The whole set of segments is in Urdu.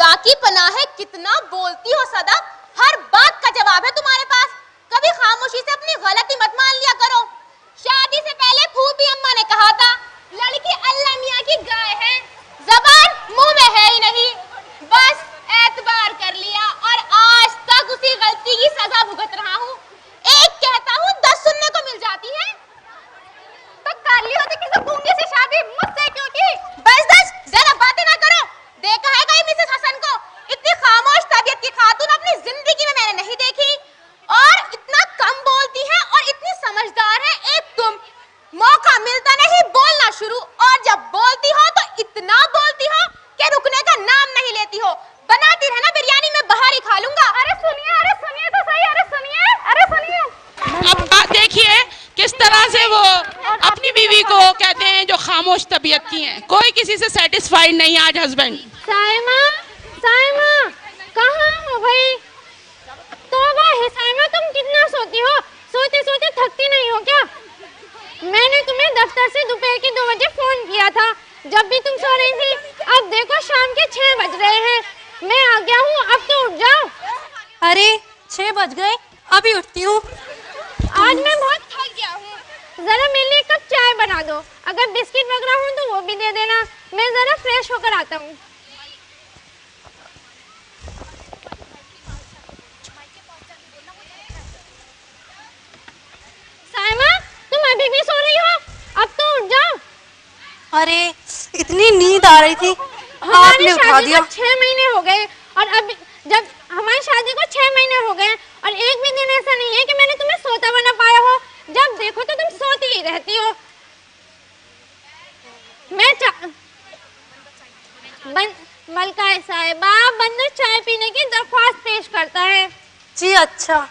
خدا کی پناہ ہے کتنا بولتی ہو صدف, ہر بات کا جواب ہے تمہارے پاس. کبھی خاموشی سے اپنی غلطی مت مان لیا کرو. شادی سے پہلے پھوپھی اماں نے کہا تھا لڑکی اللہ میاں کی گائے ہے, زبان منہ میں ہے ہی نہیں, بس اعتبار کر لیا اور آج تک اسی غلطی کی سزا بھگت رہا ہوں. ایک کہتا ہوں 10 سننے کو مل جاتی ہیں. تو کر لی ہوتی کسی گونگے سے شادی, مجھ سے کیوں کی؟ بس زیادہ باتیں نہ کرو. دیکھا ہے کہیں مسز حسن کو؟ اتنی خاموش طبیعت کی خاتون اپنی زندگی میں نے نہیں دیکھی, اور اتنا کم بولتی ہے اور اتنی سمجھدار ہے. ایک تم, موقع ملتا نہیں بولنا شروع, اور جب بولتی ہو تو اتنا بولتی ہو کہ رکنے کا نام نہیں لیتی ہو. بناتی رہنا بریانی میں باہر ہی کھا لوں گا. ارے سنیے تو صحیح, ارے سنیے. اب دیکھیے کس طرح سے وہ اپنی بیوی کو کہتے ہیں جو خاموش طبیعت کی ہیں. کوئی کسی سے سیٹسفائیڈ نہیں آج ہسبینڈ. سائمہ کہاں ہو بھائی؟ توبہ ہے سائمہ, تم کتنا سوتی ہو؟ سوتے سوتے تھکتی نہیں ہو کیا؟ میں نے تمہیں دفتر سے دوپہر کے 2 بجے فون کیا تھا, جب بھی تم سو رہی تھی. اب دیکھو شام کے 6 بج رہے ہیں, میں آ گیا ہوں, اب تو اٹھ جاؤ. ارے 6 بج گئے, ابھی اٹھتی ہوں. آج میں بہت تھک گیا ہوں, ذرا میرے لیے 1 کپ چائے بنا دو. اگر بسکٹ وغیرہ ہوں تو وہ بھی دے دینا, میں ذرا فریش ہو کر آتا ہوں. سائمہ تم ابھی بھی سو رہی ہو؟ اب تو اٹھ جاؤ. ارے اتنی نیند آ رہی تھی, آپ نے اٹھا دیا. 6 مہینے ہو گئے, اور اب جب ہماری شادی کو 6 مہینے ہو گئے, اور ایک بھی دن ایسا نہیں ہے کہ میں نے تمہیں سوتا ہوا نہ پایا ہو. جب دیکھو تو تم سوتی ہی رہتی ہو. ملکہ صاحبہ, بندر چائے پینے کی درخواست پیش کرتا ہے. جی اچھا.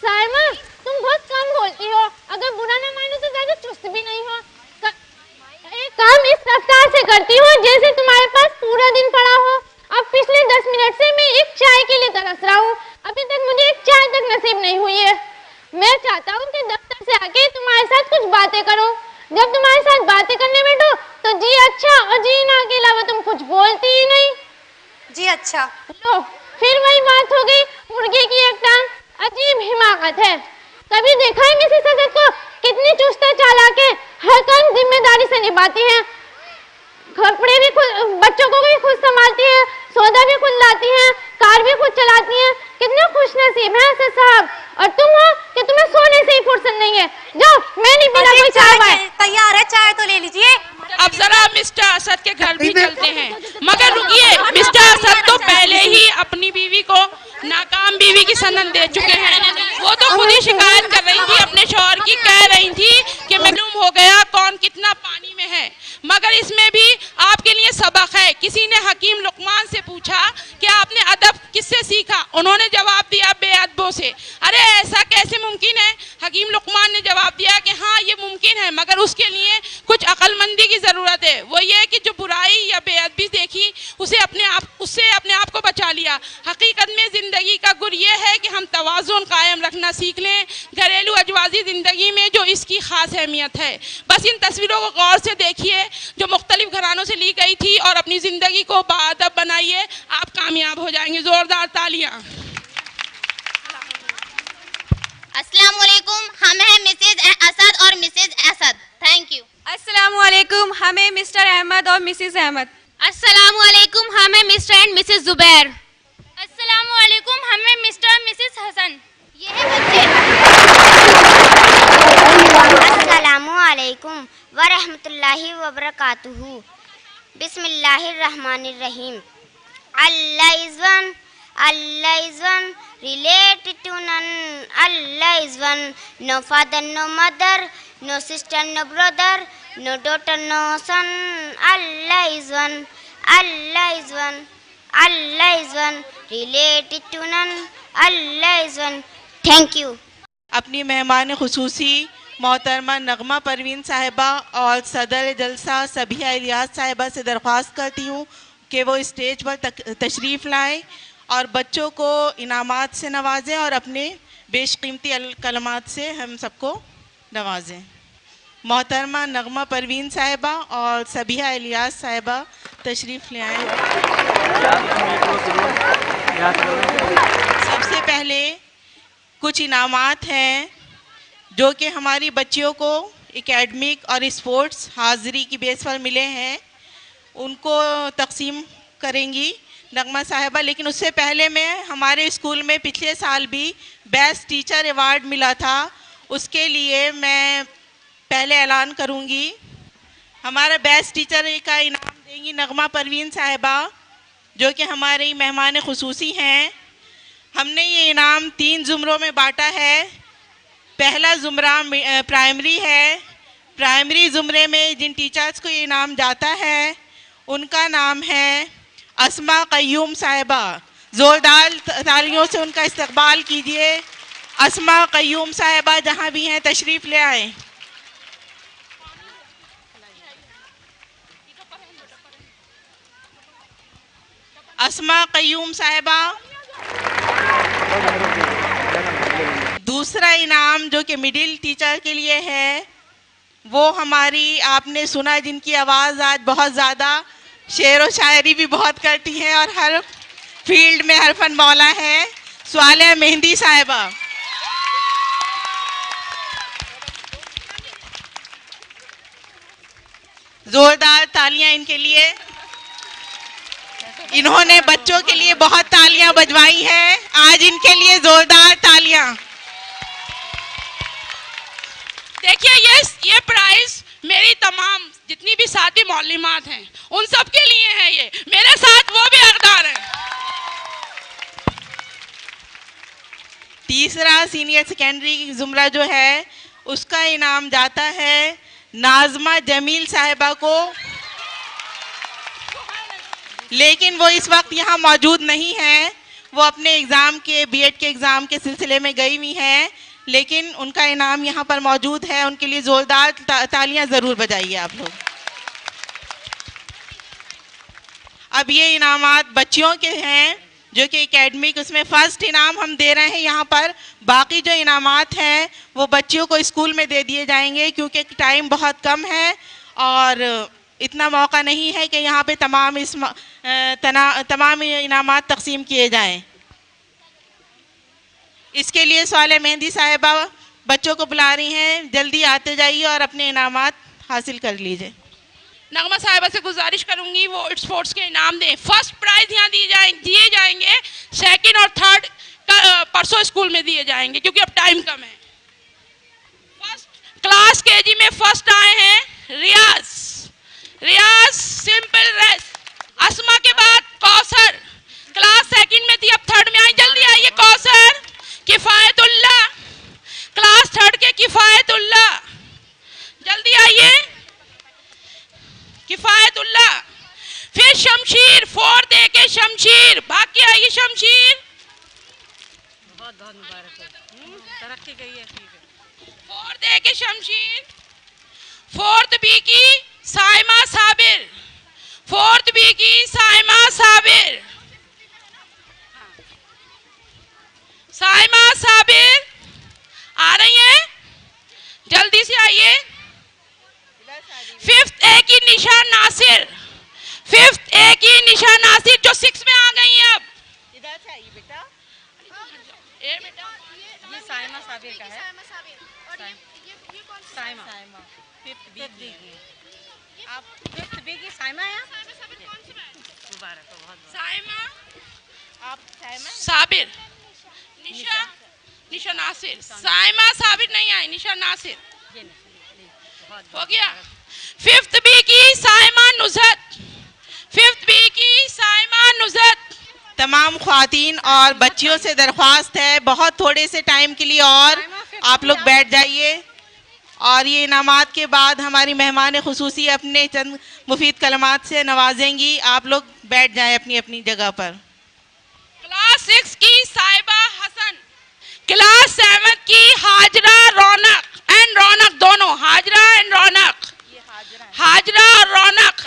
سائمہ تم بہت کم بولتی ہو, اگر برا نہ مانو تو زیادہ چست بھی نہیں ہو. ایک کام اس رفتار سے کرتی ہو جیسے تمہارے پاس پورا دن پڑا ہو. اب پچھلے 10 منٹ سے میں ایک چائے کے لیے ترس رہا ہوں, ابھی تک مجھے ایک چائے تک نصیب نہیں ہوئی ہے. میں چاہتا ہوں کہ دفتر سے آ کے تمہارے ساتھ کچھ باتیں کروں. جب تمہارے ساتھ باتیں کرنے بیٹھو تو جی اچھا اور جی نا کے علاوہ تم کچھ بولتی ہی نہیں. جی اچھا. لو پھر وہی بات ہو گئی, مرغے کی ایک ٹانگ. عجیب حماقت ہے. کبھی دیکھا ہے مسز حسن کو کتنی چست چالاک ہے, ہر کام ذمہ داری سے نبھاتی ہے. کپڑے بھی خود, بچوں کو بھی خود سنبھالتی ہیں, سودا بھی خود لاتی ہیں, کار بھی خود چلاتی ہیں. کتنے خوش نصیب ہیں اسد صاحب. اور تم ہو کہ تمہیں سونے سے ہی فرصت نہیں ہے. جاؤ, میں نہیں پینا کوئی چائے. تیار ہے, چائے تو لے لیجیے. اب ذرا مسٹر اسد کے گھر بھی چلتے ہیں, مگر رکیے, مسٹر اسد تو پہلے ہی اپنی بیوی کو ناکام بیوی کی سند دے چکے ہیں. وہ تو خود ہی شکایت کر رہی تھی اپنے شوہر کی, کہہ رہی تھی کہ معلوم ہو گیا کون کتنا پانی میں ہے. مگر اس میں بھی آپ کے لیے سبق ہے. کسی نے حکیم لقمان سے پوچھا کہ آپ نے ادب کس سے سیکھا؟ انہوں نے جواب دیا بے ادبوں سے. ارے ایسا کیسے ممکن ہے؟ حکیم لقمان نے جواب دیا کہ ہاں یہ ممکن ہے, مگر اس کے لیے کچھ عقل مندی کی ضرورت ہے. وہ یہ کہ جو برائی یا بے ادبی دیکھی اس سے اپنے آپ کو بچا لیا. حقیقت میں زندگی کا گر یہ ہے کہ ہم توازن قائم رکھنا سیکھ لیں گھریلو اجوازی زندگی میں, جو اس کی خاص اہمیت ہے. بس ان تصویروں کو غور سے دیکھیے جو مختلف گھرانوں سے لی گئی تھی, اور اپنی زندگی کو باادب بنائیے, آپ کامیاب ہو جائیں گے. زوردار تالیاں. السلام علیکم, ہم ہیں مسز اسد اور مسز اسد. Thank you. السلام علیکم, ہمیں مسٹر احمد اور مسز احمد. السلام علیکم, ہمیں مسٹر اینڈ مسز زبیر. السلام علیکم, ہمیں مسٹر اور مسز حسن. یہ ہے بچے. السلام علیکم ورحمۃ اللہ وبرکاتہ. بسم اللہ الرحمن الرحیم. Allah is one, Allah is one, related to none. Allah is one, no father, no mother, no sister, no brother, no daughter, no son. Allah is one, Allah is one, Allah is one, related to none. Allah is one. Thank you. اپنی مہمان خصوصی محترمہ نغمہ پروین صاحبہ اور صدر جلسہ سبیہ الیاس صاحبہ سے درخواست کرتی ہوں کہ وہ اسٹیج پر تشریف لائیں اور بچوں کو انعامات سے نوازیں اور اپنے بیش قیمتی کلمات سے ہم سب کو نوازیں. محترمہ نغمہ پروین صاحبہ اور سبیحہ الیاس صاحبہ تشریف لے آئیں. سب سے پہلے کچھ انعامات ہیں جو کہ ہماری بچیوں کو اکیڈمک اور اسپورٹس حاضری کی بیس پر ملے ہیں، ان کو تقسیم کریں گی نغمہ صاحبہ. لیکن اس سے پہلے میں ہمارے اسکول میں پچھلے سال بھی بیسٹ ٹیچر ایوارڈ ملا تھا، اس کے لیے میں پہلے اعلان کروں گی. ہمارا بیسٹ ٹیچر کا انعام دیں گی نغمہ پروین صاحبہ جو کہ ہماری مہمان خصوصی ہیں. ہم نے یہ انعام 3 زمروں میں بانٹا ہے. پہلا زمرہ پرائمری ہے. پرائمری زمرے میں جن ٹیچرز کو یہ انعام جاتا ہے ان کا نام ہے اسما قیوم صاحبہ. زوردار تالیوں سے ان کا استقبال کیجیے. اسما قیوم صاحبہ جہاں بھی ہیں تشریف لے آئیں. اسما قیوم صاحبہ. دوسرا انعام جو کہ مڈل ٹیچر کے لیے ہے وہ ہماری آپ نے سنا جن کی آواز آج بہت زیادہ شعر و شاعری بھی بہت کرتی ہیں اور ہر فیلڈ میں ہر فن مولا ہے، صالحہ مہندی صاحبہ. زوردار تالیاں ان کے لیے. انہوں نے بچوں کے لیے بہت تالیاں بجوائی ہیں، آج ان کے لیے زوردار تالیاں. دیکھیے یہ پرائز میری تمام جتنی بھی ساتھی معلمات ہیں ان سب کے لیے ہے. یہ میرے ساتھ وہ بھی حقدار ہیں. تیسرا سینئر سیکنڈری زمرہ جو ہے اس کا انعام جاتا ہے ناظمہ جمیل صاحبہ کو، لیکن وہ اس وقت یہاں موجود نہیں ہیں. وہ اپنے ایگزام کے بی ایڈ کے ایگزام کے سلسلے میں گئی ہوئی ہیں، لیکن ان کا انعام یہاں پر موجود ہے. ان کے لیے زوردار تالیاں ضرور بجائیے آپ لوگ. اب یہ انعامات بچیوں کے ہیں جو کہ اکیڈمک، اس میں فرسٹ انعام ہم دے رہے ہیں یہاں پر. باقی جو انعامات ہیں وہ بچیوں کو اسکول میں دے دیے جائیں گے کیونکہ ٹائم بہت کم ہے اور اتنا موقع نہیں ہے کہ یہاں پہ تمام انعامات تقسیم کیے جائیں. اس کے لیے صالحہ مہندی صاحبہ بچوں کو بلا رہی ہیں، جلدی آتے جائیے اور اپنے انعامات حاصل کر لیجئے. نغمہ صاحبہ سے گزارش کروں گی وہ اسپورٹس کے انعام دیں. فرسٹ پرائز یہاں دیے جائیں گے، سیکنڈ اور تھرڈ پرسوں اسکول میں دیے جائیں گے کیونکہ اب ٹائم کم ہے. فرسٹ کلاس کے جی میں فرسٹ آئے ہیں ریاض سمپل ریس. اسما کے بعد کوثر کلاس سیکنڈ میں تھی، اب تھرڈ میں آئی. جلدی آئیے. کوثر. کفایت اللہ کلاس تھرڈ کے کفایت اللہ، جلدی آئیے. کفایت اللہ. پھر شمشیر 4 دے کے شمشیر، بھاگ کے آئیے شمشیر. بہت بہت مبارک ہو، ترقی گئی ہے. 4 دے کے شمشیر. 4th بی کی سائمہ صابر. 4th بی کی سائمہ صابر. سائمہ صابر آ رہی ہیں، جلدی سے آئیے. 5th اے کی نشا ناصر. 5th اے کی نشا ناصر جو 6 میں آ گئی ہیں. اب ادھر سے آئیے بیٹا. یہ بیٹا یہ سائمہ صابر کا ہے. سائمہ 5th بی کی. آپ 5th بی کی سائمہ ہیں. مبارک ہو بہت. سائمہ آپ سائمہ صابر. نشا ناصر. سائمہ صابر نہیں آئی، نشا ناصر ہو گیا. 5th بی کی سائمہ نزہت. 5th بی کی سائمہ نزہت. تمام خواتین اور بچیوں سے درخواست ہے بہت تھوڑے سے ٹائم کے لیے اور آپ لوگ بیٹھ جائیے اور یہ انعامات کے بعد ہماری مہمان خصوصی اپنے چند مفید کلمات سے نوازیں گی. آپ لوگ بیٹھ جائیں اپنی اپنی جگہ پر. کلاس 6 کی صاحبہ حسن. کلاس 7 کی ہاجرہ رونق دونوں ہاجرہ اینڈ رونق. ہاجرہ اور رونق.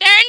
10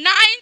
9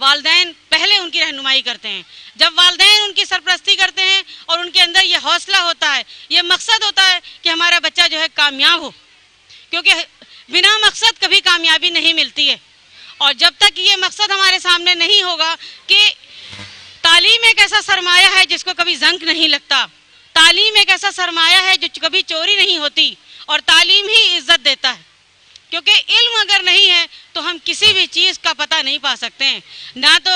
والدین پہلے ان کی رہنمائی کرتے ہیں. جب والدین ان کی سرپرستی کرتے ہیں اور ان کے اندر یہ حوصلہ ہوتا ہے, یہ مقصد ہوتا ہے کہ ہمارا بچہ جو ہے کامیاب ہو, کیونکہ بنا مقصد کبھی کامیابی نہیں ملتی ہے. اور جب تک یہ مقصد ہمارے سامنے نہیں ہوگا کہ تعلیم ایک ایسا سرمایہ ہے جس کو کبھی زنگ نہیں لگتا, تعلیم ایک ایسا سرمایہ ہے جو کبھی چوری نہیں ہوتی, اور تعلیم ہی عزت دیتا ہے. کیونکہ علم اگر نہیں ہے تو ہم کسی بھی چیز کا پتہ نہیں پا سکتے ہیں, نہ تو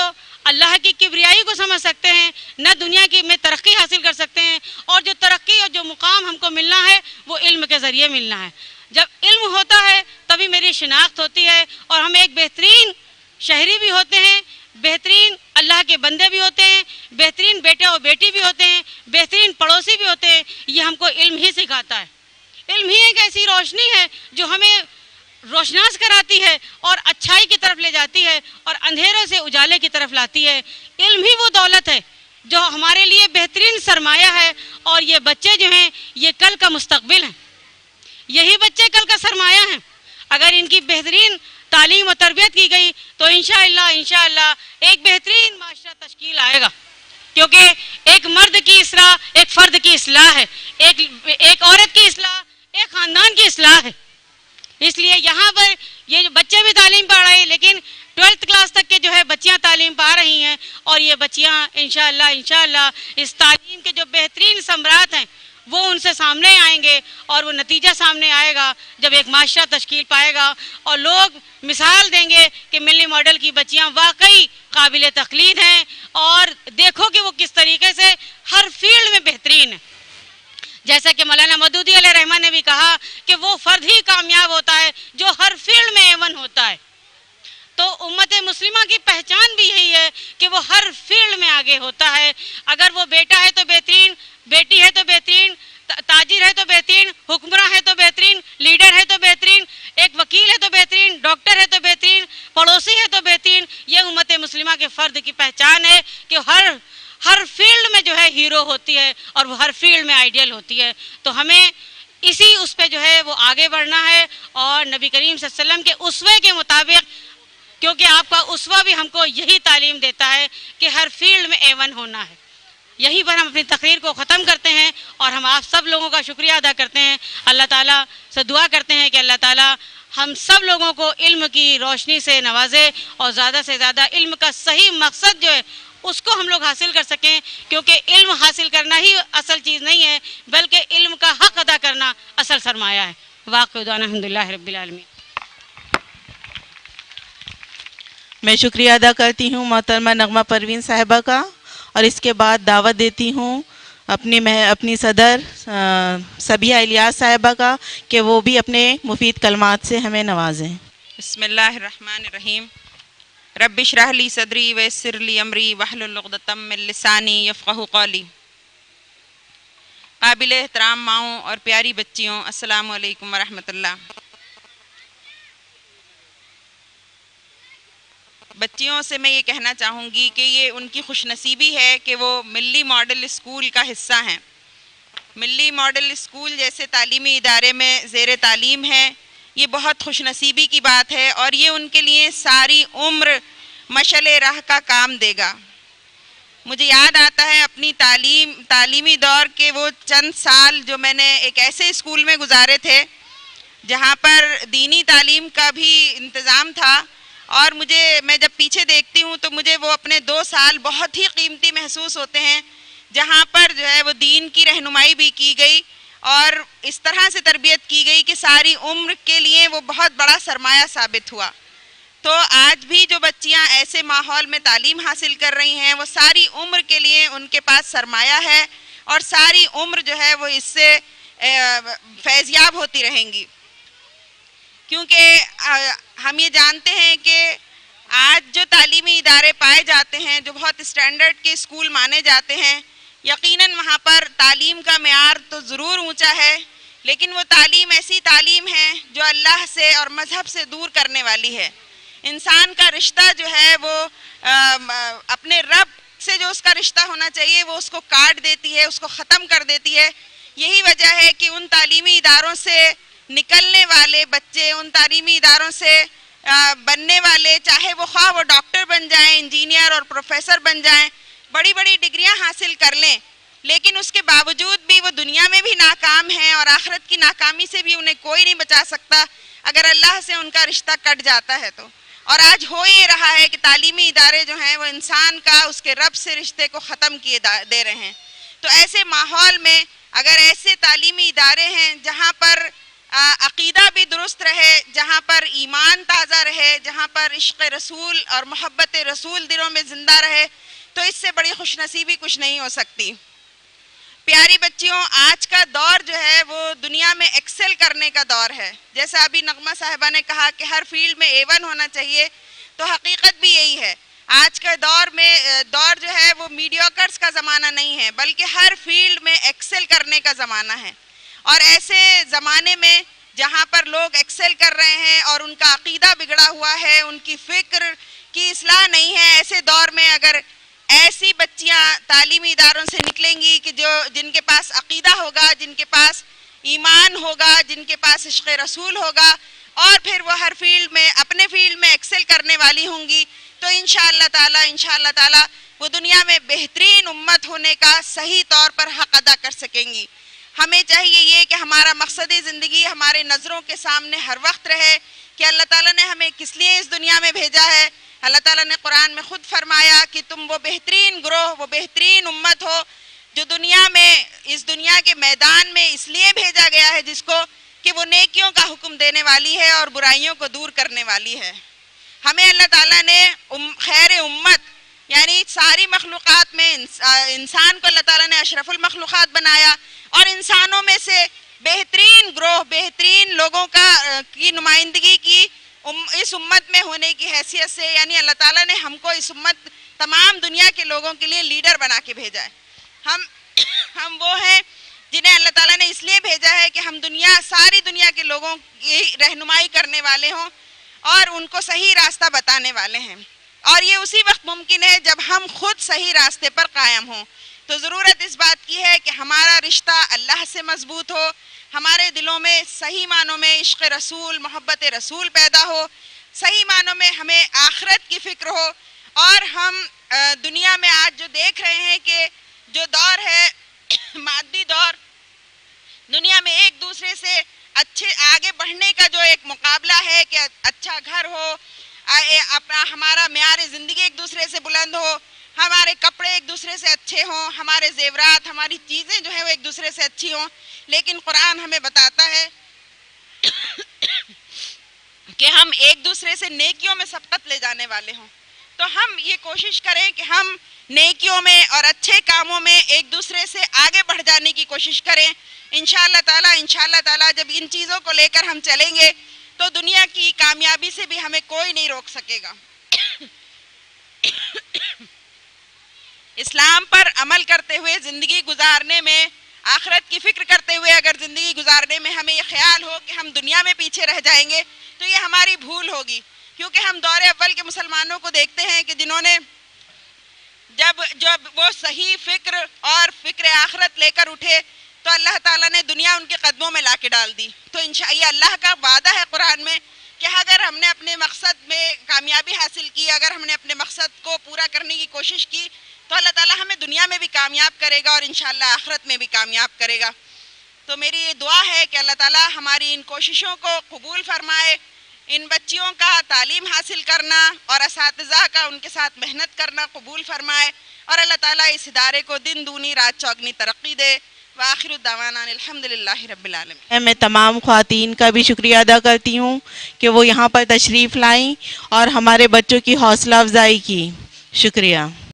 اللہ کی کبریائی کو سمجھ سکتے ہیں, نہ دنیا کی میں ترقی حاصل کر سکتے ہیں. اور جو ترقی اور جو مقام ہم کو ملنا ہے وہ علم کے ذریعے ملنا ہے. جب علم ہوتا ہے تبھی میری شناخت ہوتی ہے, اور ہم ایک بہترین شہری بھی ہوتے ہیں, بہترین اللہ کے بندے بھی ہوتے ہیں, بہترین بیٹا اور بیٹی بھی ہوتے ہیں, بہترین پڑوسی بھی ہوتے ہیں. یہ ہم کو علم ہی سکھاتا ہے. علم ہی ایک ایسی روشنی ہے جو ہمیں روشناس کراتی ہے اور اچھائی کی طرف لے جاتی ہے اور اندھیرے سے اجالے کی طرف لاتی ہے. علم ہی وہ دولت ہے جو ہمارے لیے بہترین سرمایہ ہے, اور یہ بچے جو ہیں یہ کل کا مستقبل ہیں. یہی بچے کل کا سرمایہ ہیں. اگر ان کی بہترین تعلیم و تربیت کی گئی تو انشاءاللہ ایک بہترین معاشرہ تشکیل آئے گا. کیونکہ ایک مرد کی اصلاح ایک فرد کی اصلاح ہے, ایک عورت کی اصلاح ایک خاندان کی اصلاح ہے. اس لیے یہاں پر یہ جو بچے بھی تعلیم پا رہے ہیں, لیکن 12th کلاس تک کے جو ہے بچیاں تعلیم پا رہی ہیں, اور یہ بچیاں انشاءاللہ اس تعلیم کے جو بہترین ثمرات ہیں وہ ان سے سامنے آئیں گے, اور وہ نتیجہ سامنے آئے گا جب ایک معاشرہ تشکیل پائے گا اور لوگ مثال دیں گے کہ ملی ماڈل کی بچیاں واقعی قابل تقلید ہیں, اور دیکھو کہ وہ کس طریقے سے ہر فیلڈ میں بہترین ہے. جیسا کہ مولانا مودودی علیہ رحمہ نے بھی کہا کہ وہ فرد ہی کامیاب ہوتا ہے جو ہر فیلڈ میں A1 ہوتا ہے. تو امت مسلمہ کی پہچان بھی یہی ہے کہ وہ ہر فیلڈ میں آگے ہوتا ہے. اگر وہ بیٹا ہے تو بہترین, بیٹی ہے تو بہترین, تاجر ہے تو بہترین, حکمراں ہے تو بہترین, لیڈر ہے تو بہترین, ایک وکیل ہے تو بہترین, ڈاکٹر ہے تو بہترین, پڑوسی ہے تو بہترین. یہ امت مسلمہ کے فرد کی پہچان ہے کہ ہر فیلڈ میں جو ہے ہیرو ہوتی ہے, اور وہ ہر فیلڈ میں آئیڈیل ہوتی ہے. تو ہمیں اسی اس پہ جو ہے وہ آگے بڑھنا ہے, اور نبی کریم صلی اللہ علیہ وسلم کے اسوے کے مطابق, کیونکہ آپ کا اسوہ بھی ہم کو یہی تعلیم دیتا ہے کہ ہر فیلڈ میں A1 ہونا ہے. یہیں پر ہم اپنی تقریر کو ختم کرتے ہیں, اور ہم آپ سب لوگوں کا شکریہ ادا کرتے ہیں. اللہ تعالیٰ سے دعا کرتے ہیں کہ اللہ تعالیٰ ہم سب لوگوں کو علم کی روشنی سے نوازے, اور زیادہ سے زیادہ علم کا صحیح مقصد جو ہے اس کو ہم لوگ حاصل کر سکیں. کیونکہ علم حاصل کرنا ہی اصل چیز نہیں ہے, بلکہ علم کا حق ادا کرنا اصل سرمایہ ہے. واقع دعوانا الحمدللہ رب العالمین. میں شکریہ ادا کرتی ہوں محترمہ نغمہ پروین صاحبہ کا, اور اس کے بعد دعوت دیتی ہوں اپنی صدر صبیحہ الیاس صاحبہ کا کہ وہ بھی اپنے مفید کلمات سے ہمیں نوازیں. بسم اللہ الرحمن الرحیم. رب اشرح لی صدری ویسر لی امری واحلل عقدۃ من لسانی یفقہوا قولی. قابل احترام ماؤں اور پیاری بچیوں, السلام علیکم ورحمۃ اللہ. بچیوں سے میں یہ کہنا چاہوں گی کہ یہ ان کی خوش نصیبی ہے کہ وہ ملی ماڈل اسکول کا حصہ ہیں. ملی ماڈل اسکول جیسے تعلیمی ادارے میں زیر تعلیم ہے, یہ بہت خوش نصیبی کی بات ہے, اور یہ ان کے لیے ساری عمر مشعل راہ کا کام دے گا. مجھے یاد آتا ہے اپنی تعلیمی دور کے وہ چند سال جو میں نے ایک ایسے اسکول میں گزارے تھے جہاں پر دینی تعلیم کا بھی انتظام تھا, اور میں جب پیچھے دیکھتی ہوں تو مجھے وہ اپنے 2 سال بہت ہی قیمتی محسوس ہوتے ہیں, جہاں پر جو ہے وہ دین کی رہنمائی بھی کی گئی اور اس طرح سے تربیت کی گئی کہ ساری عمر کے لیے وہ بہت بڑا سرمایہ ثابت ہوا. تو آج بھی جو بچیاں ایسے ماحول میں تعلیم حاصل کر رہی ہیں وہ ساری عمر کے لیے ان کے پاس سرمایہ ہے, اور ساری عمر جو ہے وہ اس سے فیضیاب ہوتی رہیں گی. کیونکہ ہم یہ جانتے ہیں کہ آج جو تعلیمی ادارے پائے جاتے ہیں, جو بہت اسٹینڈرڈ کے اسکول مانے جاتے ہیں, یقیناً وہاں پر تعلیم کا معیار تو ضرور اونچا ہے, لیکن وہ تعلیم ایسی تعلیم ہے جو اللہ سے اور مذہب سے دور کرنے والی ہے. انسان کا رشتہ جو ہے وہ اپنے رب سے جو اس کا رشتہ ہونا چاہیے وہ اس کو کاٹ دیتی ہے, اس کو ختم کر دیتی ہے. یہی وجہ ہے کہ ان تعلیمی اداروں سے نکلنے والے بچے, ان تعلیمی اداروں سے بننے والے، چاہے وہ خواہ وہ ڈاکٹر بن جائیں، انجینئر اور پروفیسر بن جائیں، بڑی بڑی ڈگریاں حاصل کر لیں، لیکن اس کے باوجود بھی وہ دنیا میں بھی ناکام ہیں اور آخرت کی ناکامی سے بھی انہیں کوئی نہیں بچا سکتا اگر اللہ سے ان کا رشتہ کٹ جاتا ہے تو۔ اور آج ہو یہ رہا ہے کہ تعلیمی ادارے جو ہیں وہ انسان کا اس کے رب سے رشتے کو ختم کیے دے رہے ہیں۔ تو ایسے ماحول میں اگر ایسے تعلیمی ادارے ہیں جہاں پر عقیدہ بھی درست رہے، جہاں پر ایمان تازہ رہے، جہاں پر عشق رسول اور محبت رسول دلوں میں زندہ رہے، تو اس سے بڑی خوش نصیبی کچھ نہیں ہو سکتی۔ پیاری بچیوں، آج کا دور جو ہے وہ دنیا میں ایکسل کرنے کا دور ہے۔ جیسا ابھی نغمہ صاحبہ نے کہا کہ ہر فیلڈ میں A1 ہونا چاہیے، تو حقیقت بھی یہی ہے۔ آج کا دور جو ہے وہ میڈیوکرز کا زمانہ نہیں ہے، بلکہ ہر فیلڈ میں ایکسل کرنے کا زمانہ ہے۔ اور ایسے زمانے میں جہاں پر لوگ ایکسل کر رہے ہیں اور ان کا عقیدہ بگڑا ہوا ہے، ان کی فکر کی اصلاح نہیں ہے، ایسے دور میں اگر ایسی بچیاں تعلیمی اداروں سے نکلیں گی کہ جن کے پاس عقیدہ ہوگا، جن کے پاس ایمان ہوگا، جن کے پاس عشق رسول ہوگا، اور پھر وہ ہر فیلڈ میں اپنے فیلڈ میں ایکسل کرنے والی ہوں گی، تو انشاءاللہ تعالی وہ دنیا میں بہترین امت ہونے کا صحیح طور پر حق ادا کر سکیں گی۔ ہمیں چاہیے یہ کہ ہمارا مقصد زندگی ہمارے نظروں کے سامنے ہر وقت رہے کہ اللہ تعالیٰ نے ہمیں کس لیے اس دنیا میں بھیجا ہے۔ اللہ تعالیٰ نے قرآن میں خود فرمایا کہ تم وہ بہترین گروہ، وہ بہترین امت ہو جو دنیا میں اس دنیا کے میدان میں اس لیے بھیجا گیا ہے جس کو کہ وہ نیکیوں کا حکم دینے والی ہے اور برائیوں کو دور کرنے والی ہے۔ ہمیں اللہ تعالیٰ نے خیر امت یعنی ساری مخلوقات میں انسان کو اللہ تعالیٰ نے اشرف المخلوقات بنایا، اور انسانوں میں سے بہترین گروہ، بہترین لوگوں کی نمائندگی کی اس امت میں ہونے کی حیثیت سے، یعنی اللہ تعالیٰ نے ہم کو اس امت تمام دنیا کے لوگوں کے لیے لیڈر بنا کے بھیجا ہے۔ ہم وہ ہیں جنہیں اللہ تعالیٰ نے اس لیے بھیجا ہے کہ ہم ساری دنیا کے لوگوں کی رہنمائی کرنے والے ہوں اور ان کو صحیح راستہ بتانے والے ہیں، اور یہ اسی وقت ممکن ہے جب ہم خود صحیح راستے پر قائم ہوں۔ تو ضرورت اس بات کی ہے کہ ہمارا رشتہ اللہ سے مضبوط ہو، ہمارے دلوں میں صحیح معنوں میں عشق رسول، محبت رسول پیدا ہو، صحیح معنوں میں ہمیں آخرت کی فکر ہو، اور ہم دنیا میں آج جو دیکھ رہے ہیں کہ جو دور ہے مادی دور، دنیا میں ایک دوسرے سے اچھے آگے بڑھنے کا جو ایک مقابلہ ہے کہ اچھا گھر ہو، ہمارا معیار زندگی ایک دوسرے سے بلند ہو، ہمارے کپڑے ایک دوسرے سے اچھے ہوں، ہمارے زیورات، ہماری چیزیں جو ہیں وہ ایک دوسرے سے اچھی ہوں، لیکن قرآن ہمیں بتاتا ہے کہ ہم ایک دوسرے سے نیکیوں میں سبقت لے جانے والے ہوں۔ تو ہم یہ کوشش کریں کہ ہم نیکیوں میں اور اچھے کاموں میں ایک دوسرے سے آگے بڑھ جانے کی کوشش کریں۔ انشاءاللہ تعالی جب ان چیزوں کو لے کر ہم چلیں گے تو دنیا کی کامیابی سے بھی ہمیں کوئی نہیں روک سکے گا۔ اسلام پر عمل کرتے ہوئے زندگی گزارنے میں، آخرت کی فکر کرتے ہوئے اگر زندگی گزارنے میں ہمیں یہ خیال ہو کہ ہم دنیا میں پیچھے رہ جائیں گے تو یہ ہماری بھول ہوگی، کیونکہ ہم دور اول کے مسلمانوں کو دیکھتے ہیں کہ جنہوں نے جب وہ صحیح فکر اور فکر آخرت لے کر اٹھے تو اللہ تعالیٰ نے دنیا ان کے قدموں میں لا کے ڈال دی۔ تو یہ اللہ کا وعدہ ہے قرآن میں کہ اگر ہم نے اپنے مقصد میں کامیابی حاصل کی، اگر ہم نے اپنے مقصد کو پورا کرنے کی کوشش کی تو اللہ تعالیٰ ہمیں دنیا میں بھی کامیاب کرے گا اور انشاءاللہ آخرت میں بھی کامیاب کرے گا۔ تو میری یہ دعا ہے کہ اللہ تعالیٰ ہماری ان کوششوں کو قبول فرمائے، ان بچیوں کا تعلیم حاصل کرنا اور اساتذہ کا ان کے ساتھ محنت کرنا قبول فرمائے، اور اللہ تعالیٰ اس ادارے کو دن دونی رات چوگنی ترقی دے۔ وآخر الدعوانا الحمدللہ رب العالمین۔ میں تمام خواتین کا بھی شکریہ ادا کرتی ہوں کہ وہ یہاں پر تشریف لائیں اور ہمارے بچوں کی حوصلہ افزائی کی۔ شکریہ۔